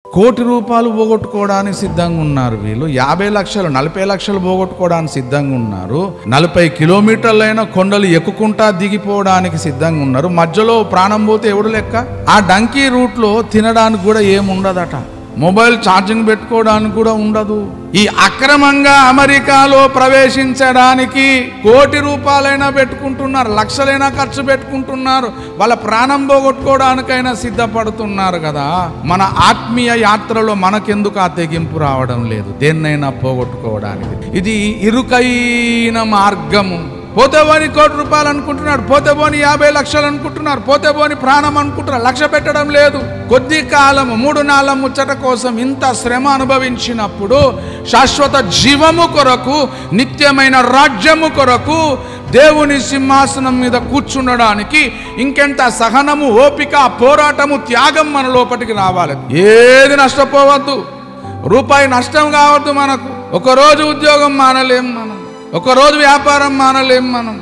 కోటి రూపాయలు పోగొట్టుకోవడానికి సిద్ధంగా ఉన్నారు వీళ్ళు. 50 లక్షలు 40 లక్షలు పోగొట్టుకోవడానికి సిద్ధంగా ఉన్నారు. 40 కిలోమీటర్లైన కొండలు ఎక్కుకుంటా దిగిపోవడానికి సిద్ధంగా ఉన్నారు. మధ్యలో ప్రాణం పోతే ఎవడు లెక్క? ఆ డంకీ రూట్లో తినడానికి కూడా ఏముండదట. మొబైల్ ఛార్జింగ్ పెట్టుకోవడానికి కూడా ఉండదు. ఈ అక్రమంగా అమెరికాలో ప్రవేశించడానికి కోటి రూపాయలైనా పెట్టుకుంటున్నారు, లక్షలైనా ఖర్చు పెట్టుకుంటున్నారు, వాళ్ళ ప్రాణం పోగొట్టుకోవడానికైనా సిద్ధపడుతున్నారు కదా. మన ఆత్మీయ యాత్రలో మనకెందుకు ఆ తెగింపు రావడం లేదు? దేన్నైనా పోగొట్టుకోవడానికి ఇది ఇరుకైన మార్గము. పోతే పోని కోటి రూపాయలు అనుకుంటున్నాడు, పోతే పోని 50 లక్షలు అనుకుంటున్నారు, పోతే పోని ప్రాణం అనుకుంటున్నారు, లక్ష్య పెట్టడం లేదు. కొద్ది కాలము 3 నాళ్ళ ముచ్చట కోసం ఇంత శ్రమ అనుభవించినప్పుడు శాశ్వత జీవము కొరకు, నిత్యమైన రాజ్యము కొరకు, దేవుని సింహాసనం మీద కూర్చుండడానికి ఇంకెంత సహనము, ఓపిక, పోరాటము, త్యాగం మన లోపలికి రావాలి. ఏది నష్టపోవద్దు, రూపాయి నష్టం కావద్దు మనకు. ఒకరోజు ఉద్యోగం మానలేం మనం, ఒకరోజు వ్యాపారం మానలేం మనం.